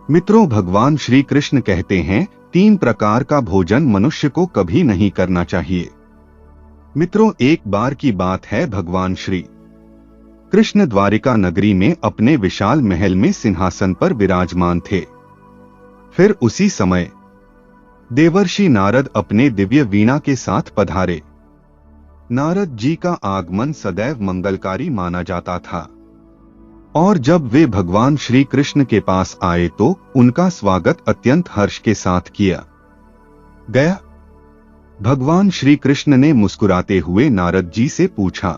मित्रों, भगवान श्री कृष्ण कहते हैं 3 प्रकार का भोजन मनुष्य को कभी नहीं करना चाहिए। मित्रों, एक बार की बात है, भगवान श्री कृष्ण द्वारिका नगरी में अपने विशाल महल में सिंहासन पर विराजमान थे। फिर उसी समय देवर्षि नारद अपने दिव्य वीणा के साथ पधारे। नारद जी का आगमन सदैव मंगलकारी माना जाता था और जब वे भगवान श्री कृष्ण के पास आए तो उनका स्वागत अत्यंत हर्ष के साथ किया गया। भगवान श्री कृष्ण ने मुस्कुराते हुए नारद जी से पूछा,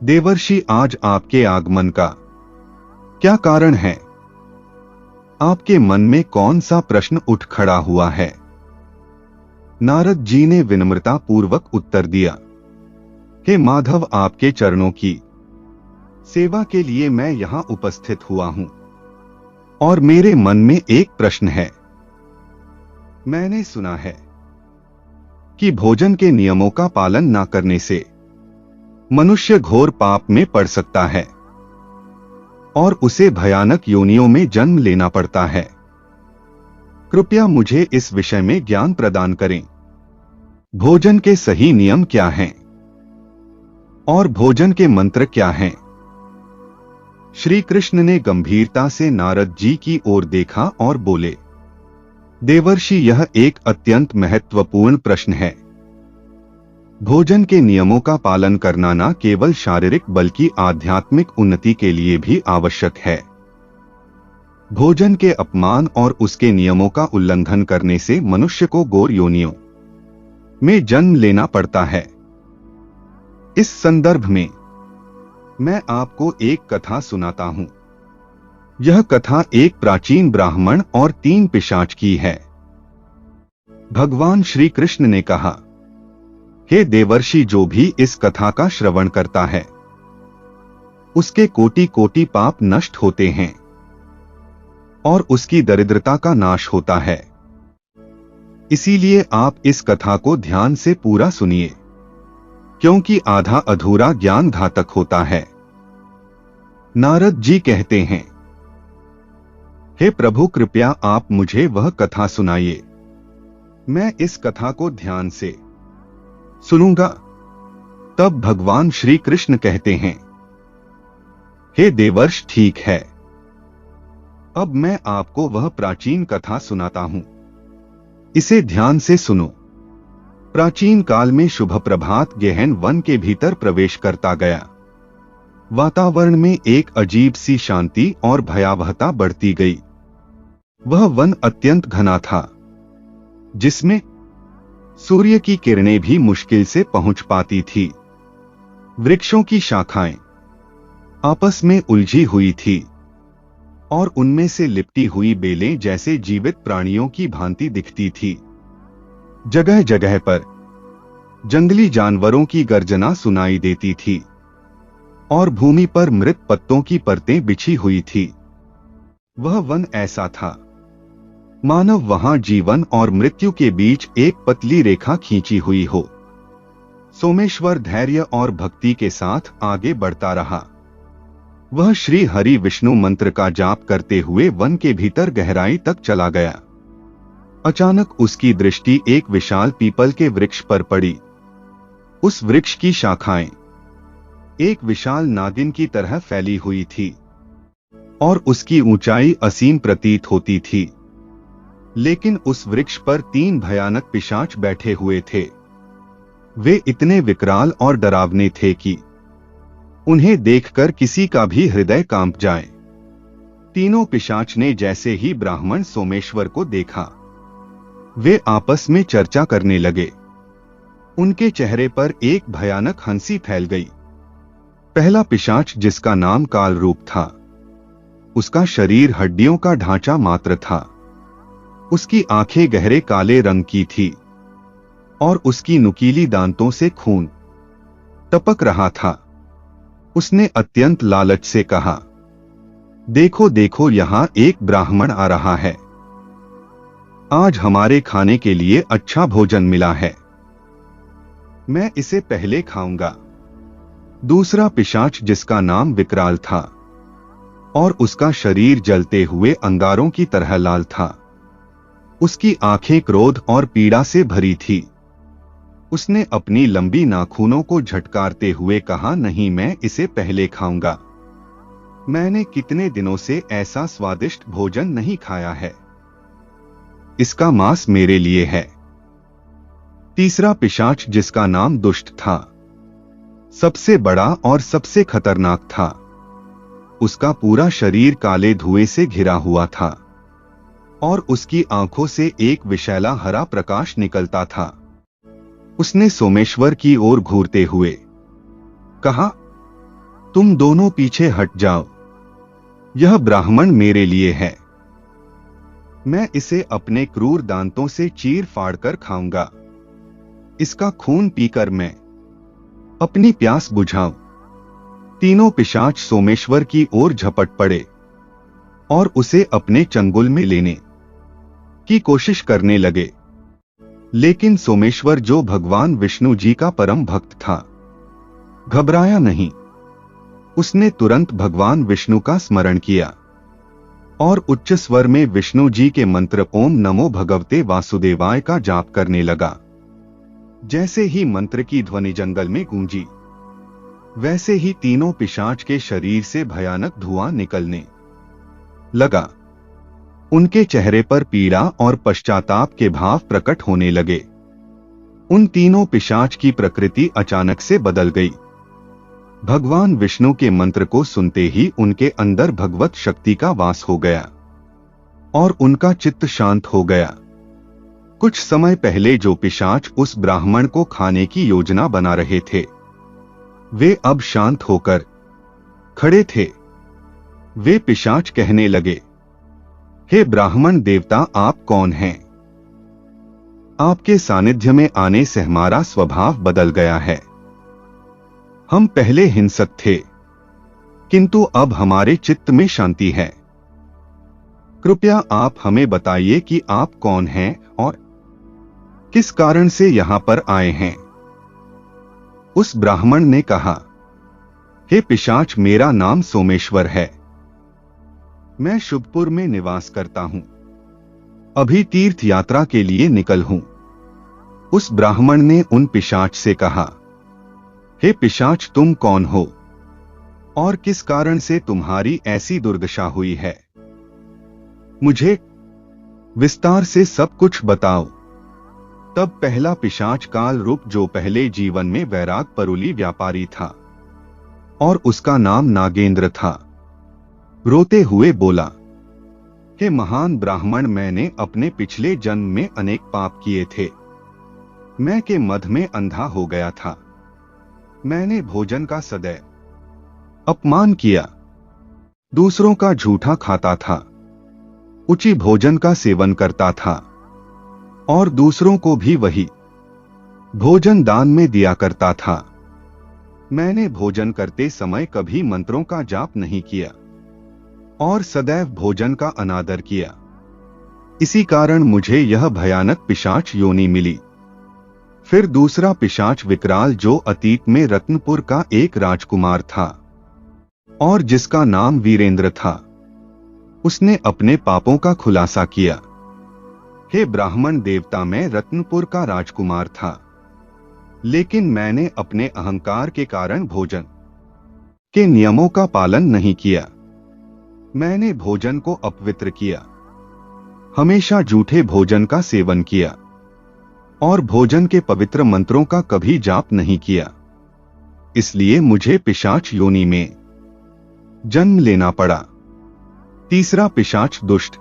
देवर्षि, आज आपके आगमन का क्या कारण है? आपके मन में कौन सा प्रश्न उठ खड़ा हुआ है? नारद जी ने विनम्रता पूर्वक उत्तर दिया, हे माधव, आपके चरणों की सेवा के लिए मैं यहां उपस्थित हुआ हूं और मेरे मन में एक प्रश्न है। मैंने सुना है कि भोजन के नियमों का पालन न करने से मनुष्य घोर पाप में पड़ सकता है और उसे भयानक योनियों में जन्म लेना पड़ता है। कृपया मुझे इस विषय में ज्ञान प्रदान करें। भोजन के सही नियम क्या हैं और भोजन के मंत्र क्या हैं? श्री कृष्ण ने गंभीरता से नारद जी की ओर देखा और बोले, देवर्षि, यह एक अत्यंत महत्वपूर्ण प्रश्न है। भोजन के नियमों का पालन करना न केवल शारीरिक बल्कि आध्यात्मिक उन्नति के लिए भी आवश्यक है। भोजन के अपमान और उसके नियमों का उल्लंघन करने से मनुष्य को घोर योनियों में जन्म लेना पड़ता है। इस संदर्भ में मैं आपको एक कथा सुनाता हूं। यह कथा एक प्राचीन ब्राह्मण और 3 पिशाच की है। भगवान श्री कृष्ण ने कहा, हे देवर्षि, जो भी इस कथा का श्रवण करता है उसके कोटि कोटि पाप नष्ट होते हैं और उसकी दरिद्रता का नाश होता है। इसीलिए आप इस कथा को ध्यान से पूरा सुनिए, क्योंकि आधा अधूरा ज्ञान घातक होता है। नारद जी कहते हैं, हे प्रभु, कृपया आप मुझे वह कथा सुनाइए। मैं इस कथा को ध्यान से सुनूंगा। तब भगवान श्री कृष्ण कहते हैं, हे देवर्ष, ठीक है। अब मैं आपको वह प्राचीन कथा सुनाता हूं। इसे ध्यान से सुनो। प्राचीन काल में शुभ प्रभात गहन वन के भीतर प्रवेश करता गया। वातावरण में एक अजीब सी शांति और भयावहता बढ़ती गई। वह वन अत्यंत घना था, जिसमें सूर्य की किरणें भी मुश्किल से पहुंच पाती थी। वृक्षों की शाखाएं आपस में उलझी हुई थी और उनमें से लिपटी हुई बेलें जैसे जीवित प्राणियों की भांति दिखती थी। जगह जगह पर जंगली जानवरों की गर्जना सुनाई देती थी और भूमि पर मृत पत्तों की परतें बिछी हुई थी। वह वन ऐसा था मानो वहां जीवन और मृत्यु के बीच एक पतली रेखा खींची हुई हो। सोमेश्वर धैर्य और भक्ति के साथ आगे बढ़ता रहा। वह श्री हरि विष्णु मंत्र का जाप करते हुए वन के भीतर गहराई तक चला गया। अचानक उसकी दृष्टि एक विशाल पीपल के वृक्ष पर पड़ी। उस वृक्ष की शाखाएं एक विशाल नागिन की तरह फैली हुई थी और उसकी ऊंचाई असीम प्रतीत होती थी। लेकिन उस वृक्ष पर 3 भयानक पिशाच बैठे हुए थे। वे इतने विकराल और डरावने थे कि उन्हें देखकर किसी का भी हृदय कांप जाए। तीनों पिशाच ने जैसे ही ब्राह्मण सोमेश्वर को देखा, वे आपस में चर्चा करने लगे। उनके चेहरे पर एक भयानक हंसी फैल गई। पहला पिशाच, जिसका नाम काल रूप था, उसका शरीर हड्डियों का ढांचा मात्र था। उसकी आंखें गहरे काले रंग की थी और उसकी नुकीली दांतों से खून टपक रहा था। उसने अत्यंत लालच से कहा, देखो देखो, यहां एक ब्राह्मण आ रहा है। आज हमारे खाने के लिए अच्छा भोजन मिला है, मैं इसे पहले खाऊंगा। दूसरा पिशाच, जिसका नाम विकराल था, और उसका शरीर जलते हुए अंगारों की तरह लाल था। उसकी आंखें क्रोध और पीड़ा से भरी थी। उसने अपनी लंबी नाखूनों को झटकारते हुए कहा, नहीं, मैं इसे पहले खाऊंगा। मैंने कितने दिनों से ऐसा स्वादिष्ट भोजन नहीं खाया है। इसका मांस मेरे लिए है। तीसरा पिशाच, जिसका नाम दुष्ट था, सबसे बड़ा और सबसे खतरनाक था। उसका पूरा शरीर काले धुएं से घिरा हुआ था और उसकी आंखों से एक विशैला हरा प्रकाश निकलता था। उसने सोमेश्वर की ओर घूरते हुए कहा, तुम दोनों पीछे हट जाओ। यह ब्राह्मण मेरे लिए है। मैं इसे अपने क्रूर दांतों से चीर फाड़ कर खाऊंगा। इसका खून पीकर मैं अपनी प्यास बुझाऊं। तीनों पिशाच सोमेश्वर की ओर झपट पड़े और उसे अपने चंगुल में लेने की कोशिश करने लगे। लेकिन सोमेश्वर, जो भगवान विष्णु जी का परम भक्त था, घबराया नहीं। उसने तुरंत भगवान विष्णु का स्मरण किया और उच्च स्वर में विष्णु जी के मंत्र ओम नमो भगवते वासुदेवाय का जाप करने लगा। जैसे ही मंत्र की ध्वनि जंगल में गूंजी, वैसे ही तीनों पिशाच के शरीर से भयानक धुआं निकलने लगा। उनके चेहरे पर पीड़ा और पश्चाताप के भाव प्रकट होने लगे। उन तीनों पिशाच की प्रकृति अचानक से बदल गई। भगवान विष्णु के मंत्र को सुनते ही उनके अंदर भगवत शक्ति का वास हो गया और उनका चित्त शांत हो गया। कुछ समय पहले जो पिशाच उस ब्राह्मण को खाने की योजना बना रहे थे, वे अब शांत होकर खड़े थे। वे पिशाच कहने लगे, हे ब्राह्मण देवता, आप कौन हैं? आपके सानिध्य में आने से हमारा स्वभाव बदल गया है। हम पहले हिंसक थे, किंतु अब हमारे चित्त में शांति है। कृपया आप हमें बताइए कि आप कौन हैं और किस कारण से यहां पर आए हैं। उस ब्राह्मण ने कहा, हे पिशाच, मेरा नाम सोमेश्वर है। मैं शुभपुर में निवास करता हूं। अभी तीर्थ यात्रा के लिए निकल हूं। उस ब्राह्मण ने उन पिशाच से कहा, हे पिशाच, तुम कौन हो और किस कारण से तुम्हारी ऐसी दुर्दशा हुई है? मुझे विस्तार से सब कुछ बताओ। तब पहला पिशाच काल रूप, जो पहले जीवन में वैराग परुली व्यापारी था और उसका नाम नागेंद्र था, रोते हुए बोला, हे महान ब्राह्मण, मैंने अपने पिछले जन्म में अनेक पाप किए थे। मैं के मद में अंधा हो गया था। मैंने भोजन का सदैव अपमान किया, दूसरों का झूठा खाता था, उचित भोजन का सेवन करता था और दूसरों को भी वही भोजन दान में दिया करता था। मैंने भोजन करते समय कभी मंत्रों का जाप नहीं किया और सदैव भोजन का अनादर किया। इसी कारण मुझे यह भयानक पिशाच योनि मिली। फिर दूसरा पिशाच विकराल, जो अतीत में रत्नपुर का एक राजकुमार था और जिसका नाम वीरेंद्र था, उसने अपने पापों का खुलासा किया। हे ब्राह्मण देवता, मैं रत्नपुर का राजकुमार था, लेकिन मैंने अपने अहंकार के कारण भोजन के नियमों का पालन नहीं किया। मैंने भोजन को अपवित्र किया, हमेशा झूठे भोजन का सेवन किया और भोजन के पवित्र मंत्रों का कभी जाप नहीं किया। इसलिए मुझे पिशाच योनि में जन्म लेना पड़ा। तीसरा पिशाच दुष्ट,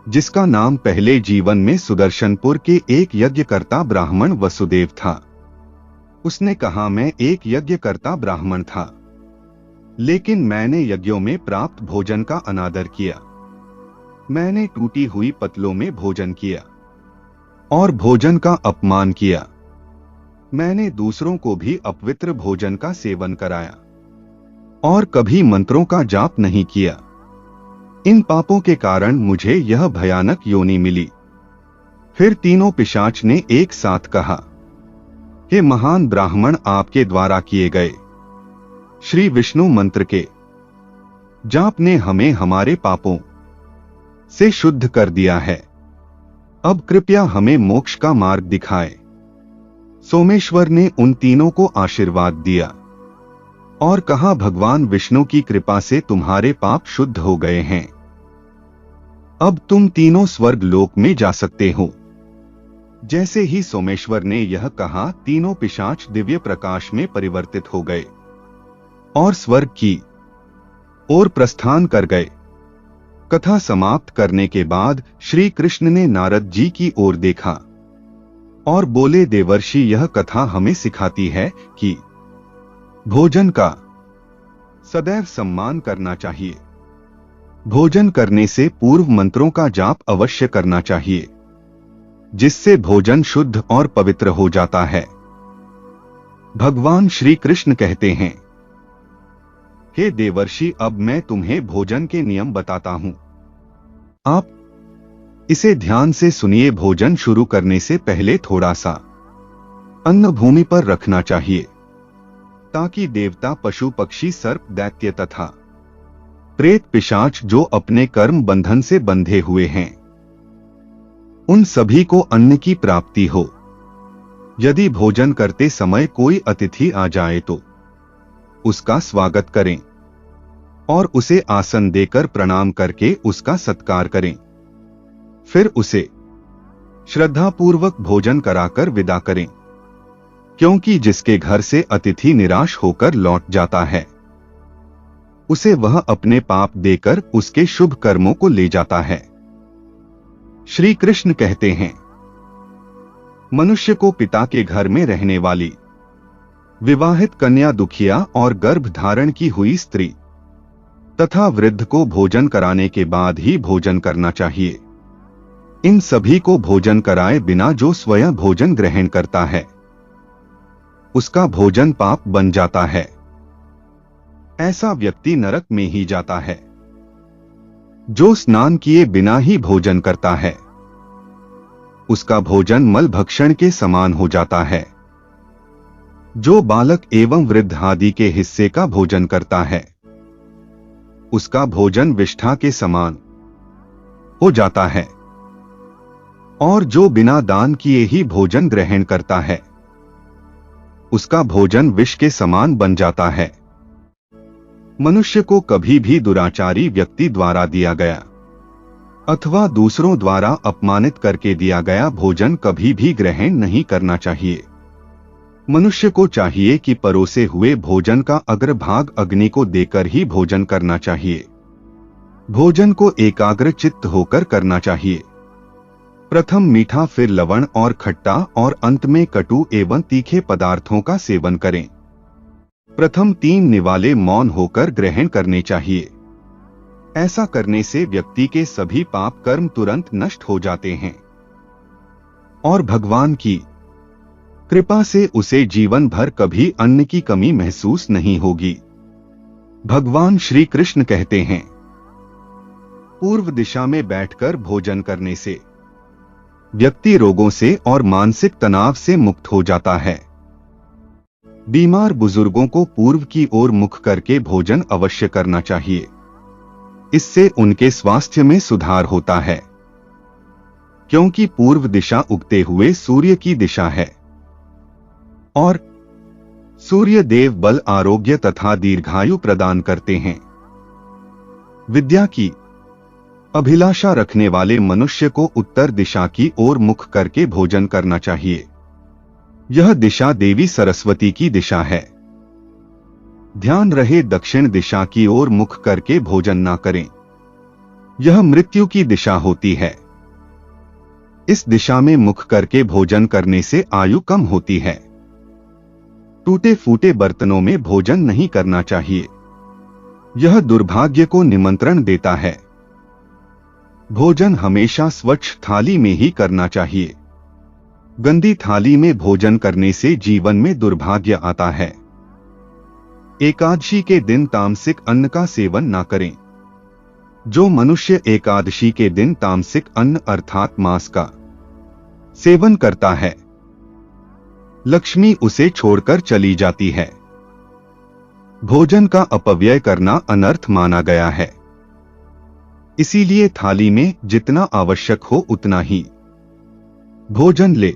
जिसका नाम पहले जीवन में सुदर्शनपुर के एक यज्ञकर्ता ब्राह्मण वसुदेव था। उसने कहा, मैं एक यज्ञकर्ता ब्राह्मण था, लेकिन मैंने यज्ञों में प्राप्त भोजन का अनादर किया। मैंने टूटी हुई पतलों में भोजन किया और भोजन का अपमान किया। मैंने दूसरों को भी अपवित्र भोजन का सेवन कराया और कभी मंत्रों का जाप नहीं किया। इन पापों के कारण मुझे यह भयानक योनि मिली। फिर तीनों पिशाच ने एक साथ कहा, हे महान ब्राह्मण, आपके द्वारा किए गए श्री विष्णु मंत्र के जाप ने हमें हमारे पापों से शुद्ध कर दिया है। अब कृपया हमें मोक्ष का मार्ग दिखाए। सोमेश्वर ने उन तीनों को आशीर्वाद दिया और कहा, भगवान विष्णु की कृपा से तुम्हारे पाप शुद्ध हो गए हैं। अब तुम तीनों स्वर्ग लोक में जा सकते हो। जैसे ही सोमेश्वर ने यह कहा, तीनों पिशाच दिव्य प्रकाश में परिवर्तित हो गए और स्वर्ग की ओर प्रस्थान कर गए। कथा समाप्त करने के बाद श्री कृष्ण ने नारद जी की ओर देखा और बोले, देवर्षि, यह कथा हमें सिखाती है कि भोजन का सदैव सम्मान करना चाहिए। भोजन करने से पूर्व मंत्रों का जाप अवश्य करना चाहिए, जिससे भोजन शुद्ध और पवित्र हो जाता है। भगवान श्री कृष्ण कहते हैं, हे देवर्षि, अब मैं तुम्हें भोजन के नियम बताता हूं। आप इसे ध्यान से सुनिए। भोजन शुरू करने से पहले थोड़ा सा अन्न भूमि पर रखना चाहिए, ताकि देवता, पशु, पक्षी, सर्प, दैत्य तथा प्रेत, पिशाच जो अपने कर्म बंधन से बंधे हुए हैं, उन सभी को अन्न की प्राप्ति हो। यदि भोजन करते समय कोई अतिथि आ जाए तो उसका स्वागत करें और उसे आसन देकर प्रणाम करके उसका सत्कार करें। फिर उसे श्रद्धापूर्वक भोजन कराकर विदा करें, क्योंकि जिसके घर से अतिथि निराश होकर लौट जाता है, उसे वह अपने पाप देकर उसके शुभ कर्मों को ले जाता है। श्री कृष्ण कहते हैं, मनुष्य को पिता के घर में रहने वाली विवाहित कन्या, दुखिया और गर्भ धारण की हुई स्त्री तथा वृद्ध को भोजन कराने के बाद ही भोजन करना चाहिए। इन सभी को भोजन कराए बिना जो स्वयं भोजन ग्रहण करता है, उसका भोजन पाप बन जाता है। ऐसा व्यक्ति नरक में ही जाता है। जो स्नान किए बिना ही भोजन करता है, उसका भोजन मल भक्षण के समान हो जाता है। जो बालक एवं वृद्ध आदि के हिस्से का भोजन करता है, उसका भोजन विष्ठा के समान हो जाता है। और जो बिना दान किए ही भोजन ग्रहण करता है, उसका भोजन विष के समान बन जाता है। मनुष्य को कभी भी दुराचारी व्यक्ति द्वारा दिया गया अथवा दूसरों द्वारा अपमानित करके दिया गया भोजन कभी भी ग्रहण नहीं करना चाहिए। मनुष्य को चाहिए कि परोसे हुए भोजन का अग्रभाग अग्नि को देकर ही भोजन करना चाहिए। भोजन को एकाग्र चित्त होकर करना चाहिए। प्रथम मीठा, फिर लवण और खट्टा और अंत में कटु एवं तीखे पदार्थों का सेवन करें। प्रथम 3 निवाले मौन होकर ग्रहण करने चाहिए। ऐसा करने से व्यक्ति के सभी पाप कर्म तुरंत नष्ट हो जाते हैं और भगवान की कृपा से उसे जीवन भर कभी अन्न की कमी महसूस नहीं होगी। भगवान श्री कृष्ण कहते हैं, पूर्व दिशा में बैठकर भोजन करने से व्यक्ति रोगों से और मानसिक तनाव से मुक्त हो जाता है। बीमार बुजुर्गों को पूर्व की ओर मुख करके भोजन अवश्य करना चाहिए। इससे उनके स्वास्थ्य में सुधार होता है, क्योंकि पूर्व दिशा उगते हुए सूर्य की दिशा है और सूर्य देव बल, आरोग्य तथा दीर्घायु प्रदान करते हैं। विद्या की अभिलाषा रखने वाले मनुष्य को उत्तर दिशा की ओर मुख करके भोजन करना चाहिए। यह दिशा देवी सरस्वती की दिशा है। ध्यान रहे, दक्षिण दिशा की ओर मुख करके भोजन ना करें। यह मृत्यु की दिशा होती है। इस दिशा में मुख करके भोजन करने से आयु कम होती है। टूटे फूटे बर्तनों में भोजन नहीं करना चाहिए। यह दुर्भाग्य को निमंत्रण देता है। भोजन हमेशा स्वच्छ थाली में ही करना चाहिए। गंदी थाली में भोजन करने से जीवन में दुर्भाग्य आता है। एकादशी के दिन तामसिक अन्न का सेवन ना करें। जो मनुष्य एकादशी के दिन तामसिक अन्न अर्थात मांस का सेवन करता है, लक्ष्मी उसे छोड़कर चली जाती है। भोजन का अपव्यय करना अनर्थ माना गया है। इसीलिए थाली में जितना आवश्यक हो उतना ही भोजन ले।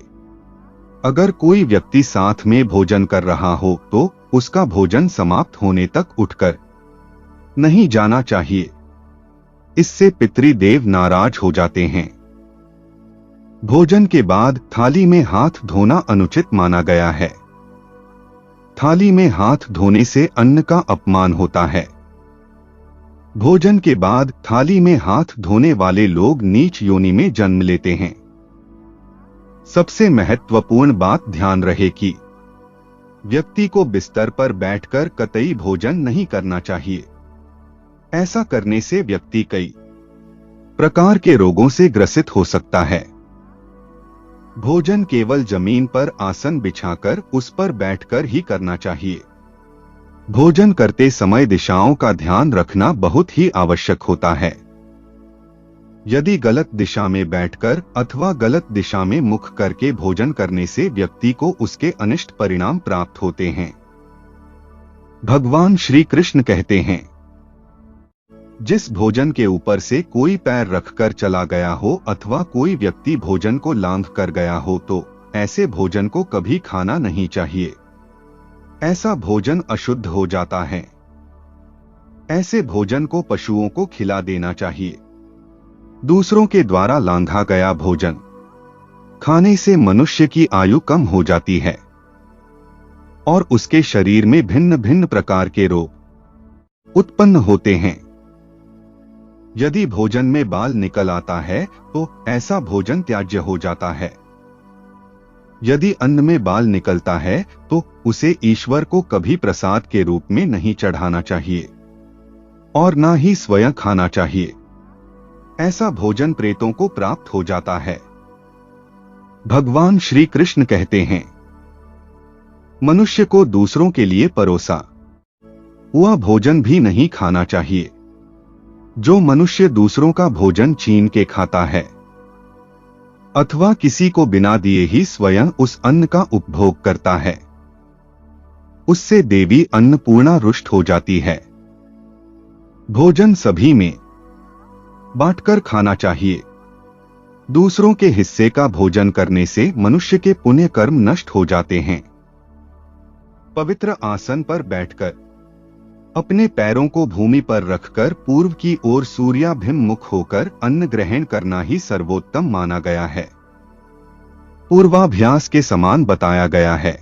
अगर कोई व्यक्ति साथ में भोजन कर रहा हो तो उसका भोजन समाप्त होने तक उठकर नहीं जाना चाहिए। इससे पितृदेव नाराज हो जाते हैं। भोजन के बाद थाली में हाथ धोना अनुचित माना गया है। थाली में हाथ धोने से अन्न का अपमान होता है। भोजन के बाद थाली में हाथ धोने वाले लोग नीच योनि में जन्म लेते हैं। सबसे महत्वपूर्ण बात ध्यान रहे कि व्यक्ति को बिस्तर पर बैठकर कतई भोजन नहीं करना चाहिए। ऐसा करने से व्यक्ति कई प्रकार के रोगों से ग्रसित हो सकता है। भोजन केवल जमीन पर आसन बिछाकर उस पर बैठकर ही करना चाहिए। भोजन करते समय दिशाओं का ध्यान रखना बहुत ही आवश्यक होता है। यदि गलत दिशा में बैठकर अथवा गलत दिशा में मुख करके भोजन करने से व्यक्ति को उसके अनिष्ट परिणाम प्राप्त होते हैं। भगवान श्री कृष्ण कहते हैं, जिस भोजन के ऊपर से कोई पैर रखकर चला गया हो अथवा कोई व्यक्ति भोजन को लांघ कर गया हो तो ऐसे भोजन को कभी खाना नहीं चाहिए। ऐसा भोजन अशुद्ध हो जाता है। ऐसे भोजन को पशुओं को खिला देना चाहिए। दूसरों के द्वारा लांघा गया भोजन खाने से मनुष्य की आयु कम हो जाती है और उसके शरीर में भिन्न भिन्न प्रकार के रोग उत्पन्न होते हैं। यदि भोजन में बाल निकल आता है तो ऐसा भोजन त्याज्य हो जाता है। यदि अन्न में बाल निकलता है तो उसे ईश्वर को कभी प्रसाद के रूप में नहीं चढ़ाना चाहिए और ना ही स्वयं खाना चाहिए। ऐसा भोजन प्रेतों को प्राप्त हो जाता है। भगवान श्री कृष्ण कहते हैं, मनुष्य को दूसरों के लिए परोसा हुआ भोजन भी नहीं खाना चाहिए। जो मनुष्य दूसरों का भोजन छीन के खाता है अथवा किसी को बिना दिए ही स्वयं उस अन्न का उपभोग करता है, उससे देवी अन्नपूर्णा रुष्ट हो जाती है। भोजन सभी में बांटकर खाना चाहिए। दूसरों के हिस्से का भोजन करने से मनुष्य के पुण्य कर्म नष्ट हो जाते हैं। पवित्र आसन पर बैठकर अपने पैरों को भूमि पर रखकर पूर्व की ओर सूर्याभिमुख होकर अन्न ग्रहण करना ही सर्वोत्तम माना गया है। पूर्वाभ्यास के समान बताया गया है।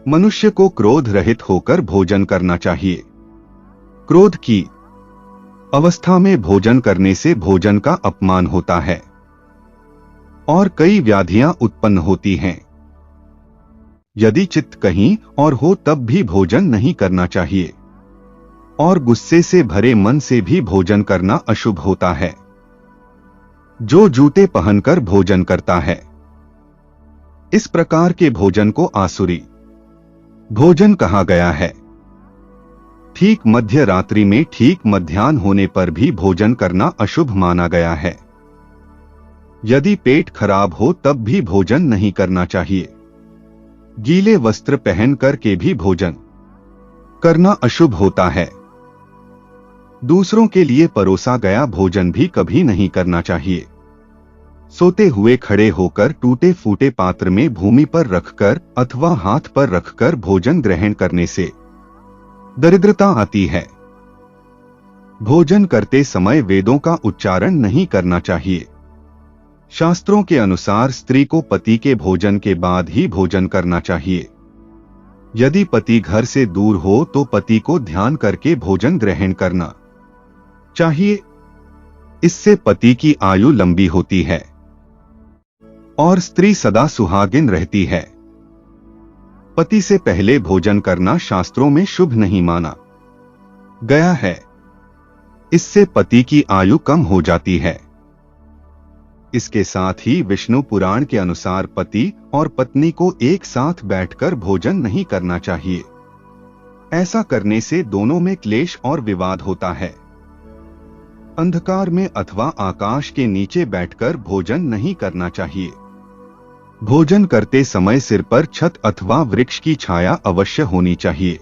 मनुष्य को क्रोध रहित होकर भोजन करना चाहिए। क्रोध की अवस्था में भोजन करने से भोजन का अपमान होता है और कई व्याधियां उत्पन्न होती हैं। यदि चित्त कहीं और हो तब भी भोजन नहीं करना चाहिए और गुस्से से भरे मन से भी भोजन करना अशुभ होता है। जो जूते पहनकर भोजन करता है, इस प्रकार के भोजन को आसुरी भोजन कहा गया है। ठीक मध्य रात्रि में ठीक मध्याह्न होने पर भी भोजन करना अशुभ माना गया है। यदि पेट खराब हो तब भी भोजन नहीं करना चाहिए। गीले वस्त्र पहन कर के भी भोजन करना अशुभ होता है। दूसरों के लिए परोसा गया भोजन भी कभी नहीं करना चाहिए। सोते हुए खड़े होकर टूटे फूटे पात्र में भूमि पर रखकर अथवा हाथ पर रखकर भोजन ग्रहण करने से दरिद्रता आती है। भोजन करते समय वेदों का उच्चारण नहीं करना चाहिए। शास्त्रों के अनुसार स्त्री को पति के भोजन के बाद ही भोजन करना चाहिए। यदि पति घर से दूर हो तो पति को ध्यान करके भोजन ग्रहण करना चाहिए। इससे पति की आयु लंबी होती है और स्त्री सदा सुहागिन रहती है। पति से पहले भोजन करना शास्त्रों में शुभ नहीं माना गया है। इससे पति की आयु कम हो जाती है। इसके साथ ही विष्णु पुराण के अनुसार पति और पत्नी को एक साथ बैठकर भोजन नहीं करना चाहिए। ऐसा करने से दोनों में क्लेश और विवाद होता है। अंधकार में अथवा आकाश के नीचे बैठकर भोजन नहीं करना चाहिए। भोजन करते समय सिर पर छत अथवा वृक्ष की छाया अवश्य होनी चाहिए।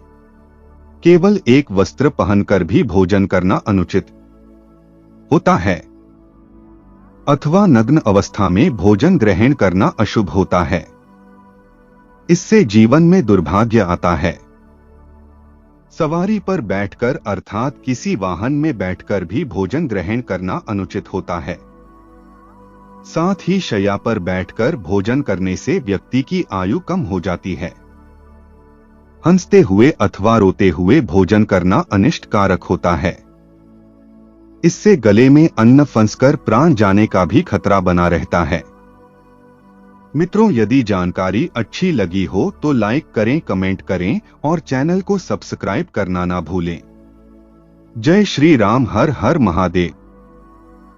केवल एक वस्त्र पहनकर भी भोजन करना अनुचित होता है अथवा नग्न अवस्था में भोजन ग्रहण करना अशुभ होता है। इससे जीवन में दुर्भाग्य आता है। सवारी पर बैठकर अर्थात किसी वाहन में बैठकर भी भोजन ग्रहण करना अनुचित होता है। साथ ही शैया पर बैठकर भोजन करने से व्यक्ति की आयु कम हो जाती है। हंसते हुए अथवा रोते हुए भोजन करना अनिष्ट कारक होता है। इससे गले में अन्न फंसकर प्राण जाने का भी खतरा बना रहता है। मित्रों, यदि जानकारी अच्छी लगी हो तो लाइक करें, कमेंट करें और चैनल को सब्सक्राइब करना ना भूलें। जय श्री राम। हर हर महादेव।